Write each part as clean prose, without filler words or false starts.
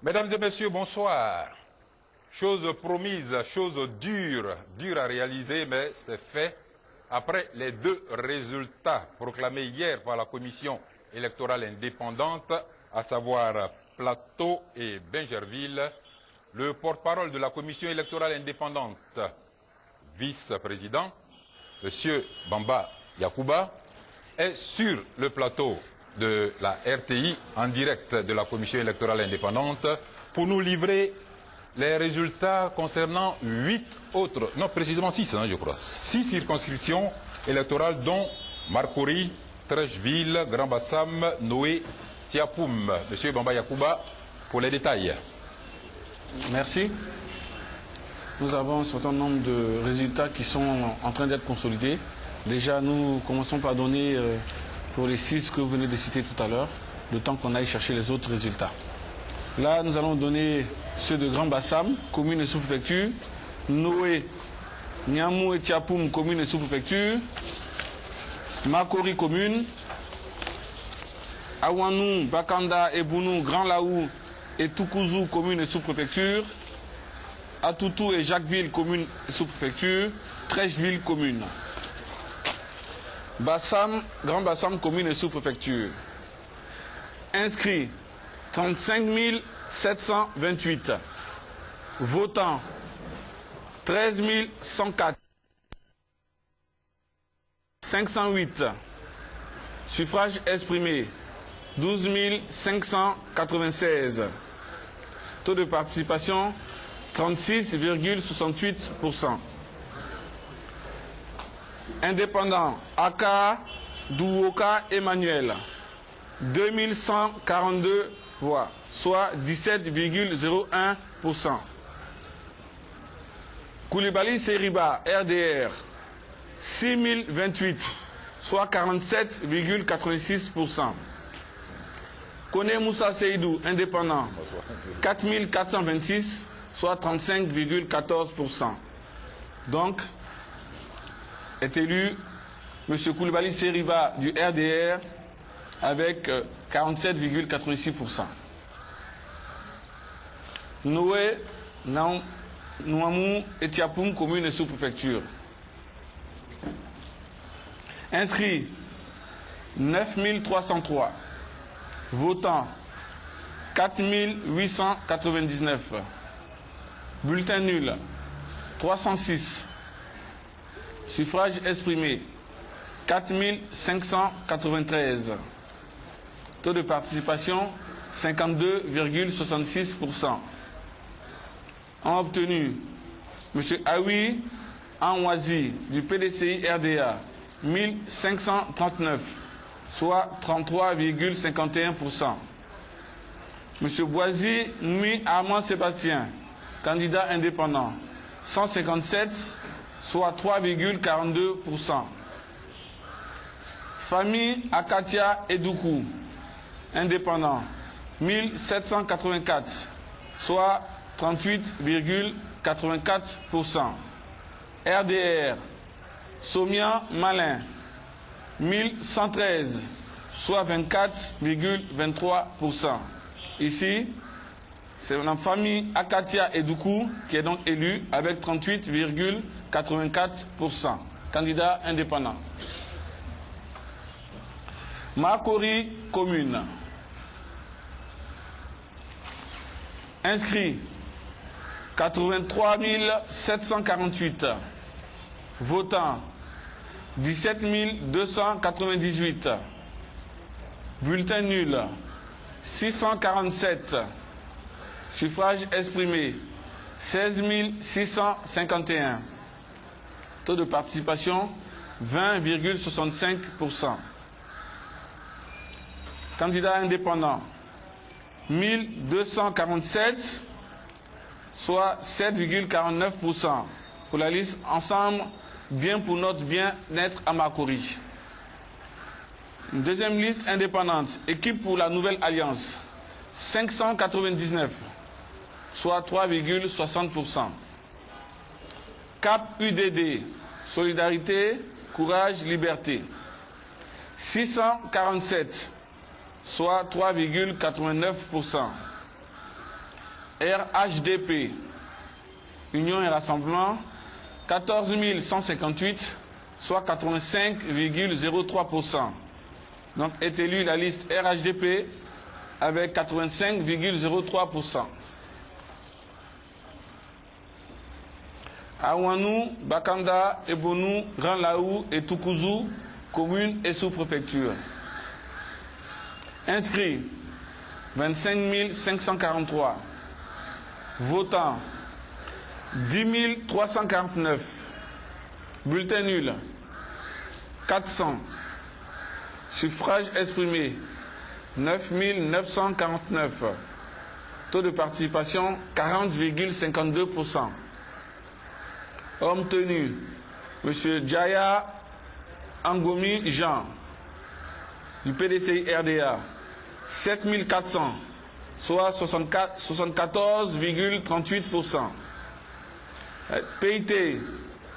Mesdames et messieurs, bonsoir. Chose promise, chose dure à réaliser, mais c'est fait. Après les deux résultats proclamés hier par la Commission électorale indépendante, à savoir Plateau et Bingerville, le porte-parole de la Commission électorale indépendante, vice-président, M. Bamba Yacouba, est sur le plateau de la RTI en direct de la Commission électorale indépendante pour nous livrer les résultats concernant 8 autres, non précisément 6 je crois, 6 circonscriptions électorales dont Marcory, Trècheville, Grand Bassam, Noé, Tiapoum. Monsieur Bamba Yacouba pour les détails. Merci. Nous avons un certain nombre de résultats qui sont en train d'être consolidés. Déjà, nous commençons par donner pour les 6 que vous venez de citer tout à l'heure, le temps qu'on aille chercher les autres résultats. Là, nous allons donner ceux de Grand Bassam, commune et sous-préfecture, Noé, Niamou et Tiapoum, commune et sous-préfecture, Makori, commune, Awanou, Bakanda et Bounou, Grand Laou et Toukouzou, commune et sous-préfecture, Atoutou et Jacquesville, commune et sous-préfecture, Trècheville, commune. Bassam, Grand Bassam, commune et sous-préfecture. Inscrits 35 728. Votants 13 104. 508. Suffrages exprimés 12 596. Taux de participation 36,68%. Indépendant, Aka, Douoka, Emmanuel, 2142 voix, soit 17,01%. Koulibaly Seriba, RDR, 6028, soit 47,86%. Kone Moussa Seydou, indépendant, 4426, soit 35,14%. Donc, est élu M. Koulibaly Seriba du RDR avec 47,86%. Noé, Nouamou et Tiapoum, commune et sous-préfecture. Inscrits 9303. Votants 4899. Bulletin nul 306. Suffrage exprimé 4593. Taux de participation 52,66%. Ont obtenu M. Aoui Anwazi du PDCI RDA 1539, soit 33,51%. M. Boisy Nui Armand Sébastien, candidat indépendant, 157, soit 3,42%. Famille Akatia Edoukou, indépendant, 1784, soit 38,84%. RDR, Somia Malin, 1113, soit 24,23%. Ici, c'est la famille Akatia Edoukou qui est donc élue avec 38,84%. Candidat indépendant. Makori, commune. Inscrits 83 748. Votants 17 298. Bulletin nul 647. Suffrage exprimé 16 651. Taux de participation 20,65%. Candidat indépendant 1247, soit 7,49%. Pour la liste Ensemble, bien pour notre bien-être à Makori. Une deuxième liste indépendante, équipe pour la nouvelle alliance, 599, soit 3,60%. CAP UDD, Solidarité, Courage, Liberté, 647, soit 3,89%. RHDP, Union et Rassemblement, 14 158, soit 85,03%. Donc est élue la liste RHDP avec 85,03%. Awanou, Bakanda, Ebonou, Grand Laou et Toukouzou, communes et sous-préfectures. Inscrits 25 543. Votants 10 349. Bulletins nuls 400. Suffrages exprimés 9 949. Taux de participation 40,52%. Homme tenu, M. Djaya Angomi Jean, du PDCI RDA, 7400, soit 74,38%. PIT,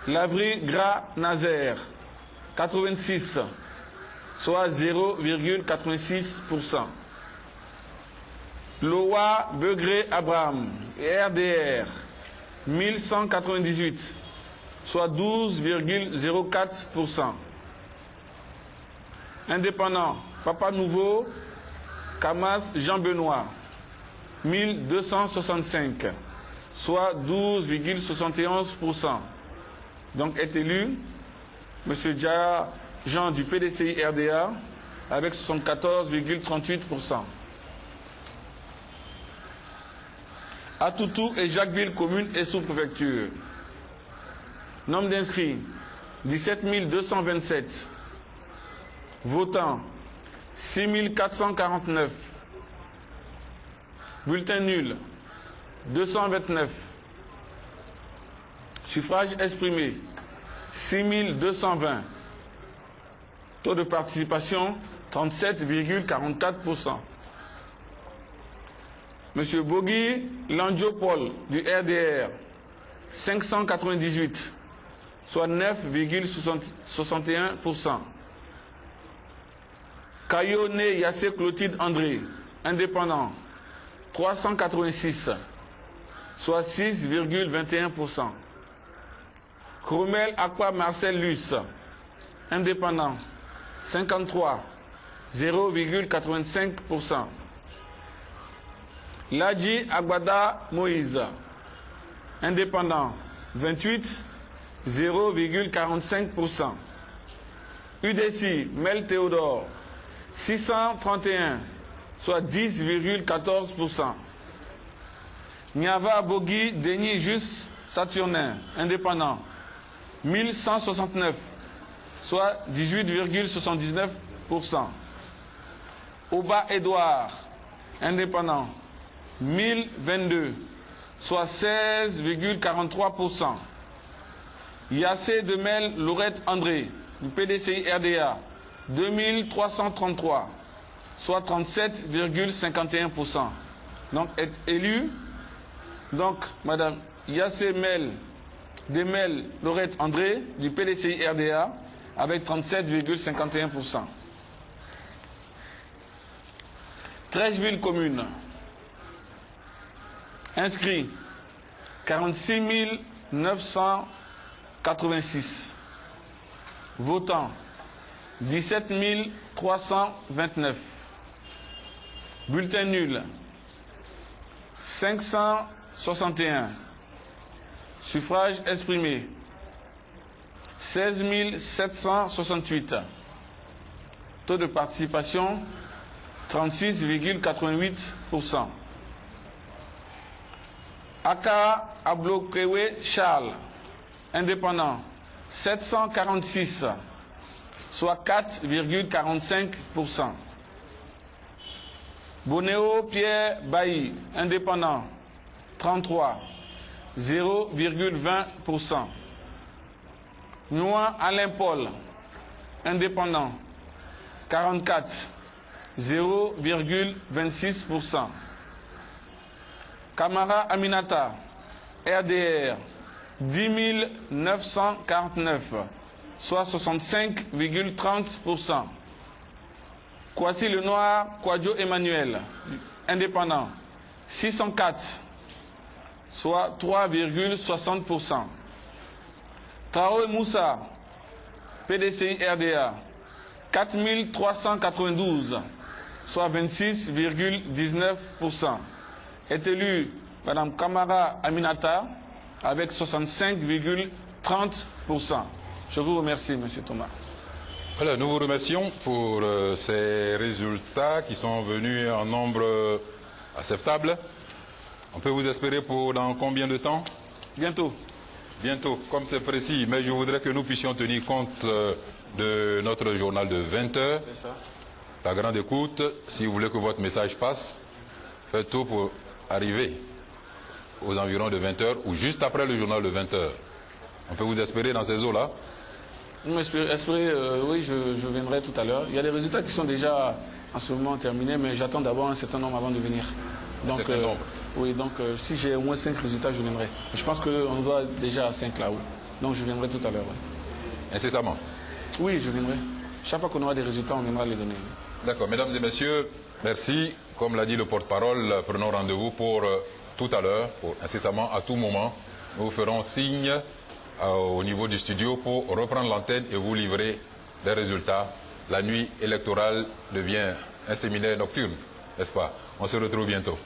Lavri Gras Nazaire, 86, soit 0,86%. Loa Begré Abraham, RDR, 1198, soit 12,04%. Indépendant, Papa Nouveau, Kamas Jean-Benoît, 1265, soit 12,71%. Donc est élu M. Djaya Jean du PDCI RDA avec 74,38%. Atoutou et Jacquesville, communes et sous-préfecture. Nombre d'inscrits 17 227. Votants 6 449. Bulletins nuls 229. Suffrages exprimés 6 220. Taux de participation 37,44%. Monsieur Bogui Landiopol du RDR 598, soit 9,61%. Kayone Yassé Clotilde André, indépendant, 386, soit 6,21%. Cromel Aqua Marcel Luce, indépendant, 53, 0,85%. Ladji Agbada Moïse, indépendant, 28, 0,45%. UDC Mel Théodore, 631, soit 10,14%. Niava Bogui Denis Juste Saturnin, indépendant, 1169, soit 18,79%. Oba Edouard, indépendant, 1022, soit 16,43%. Yassé Demel Laurette André, du PDCI RDA, 2333, soit 37,51%. Donc est élu, donc Madame Yassé Demel Laurette André, du PDCI RDA, avec 37,51%. Trècheville commune. Inscrits 46 986. Votants 17 329. Bulletins nuls 561. Suffrages exprimés 16 768. Taux de participation 36,88%. Aka Ablokewe Charles, indépendant, 746, soit 4,45%. Bonéo Pierre Bailly, indépendant, 33, 0,20%. Nouan Alain Paul, indépendant, 44, 0,26%. Kamara Aminata, RDR, 10 949, soit 65,30%. Kwasi Lenoir Kwadjo Emmanuel, indépendant, 604, soit 3,60%. Traoré Moussa, PDCI RDA, 4392, soit 26,19%. Est élue Mme Kamara Aminata avec 65,30%. Je vous remercie, M. Thomas. Voilà, nous vous remercions pour ces résultats qui sont venus en nombre acceptable. On peut vous espérer pour dans combien de temps? Bientôt. Bientôt, comme c'est précis, mais je voudrais que nous puissions tenir compte de notre journal de 20 heures. C'est ça. La grande écoute, si vous voulez que votre message passe, faites tout pour arriver aux environs de 20 heures ou juste après le journal de 20 heures. On peut vous espérer dans ces eaux-là? Vous m'espérez, oui, je viendrai tout à l'heure. Il y a des résultats qui sont déjà en ce moment terminés, mais j'attends d'abord un certain nombre avant de venir. Donc, un certain nombre. Oui, donc si j'ai au moins 5 résultats, je viendrai. Je pense qu'on doit déjà à 5 là, oui. Donc je viendrai tout à l'heure. Oui. Incessamment? Oui, je viendrai. Chaque fois qu'on aura des résultats, on viendra les donner. D'accord, mesdames et messieurs, merci. Comme l'a dit le porte-parole, prenons rendez-vous pour tout à l'heure, pour incessamment, à tout moment. Nous vous ferons signe au niveau du studio pour reprendre l'antenne et vous livrer les résultats. La nuit électorale devient un séminaire nocturne, n'est-ce pas? On se retrouve bientôt.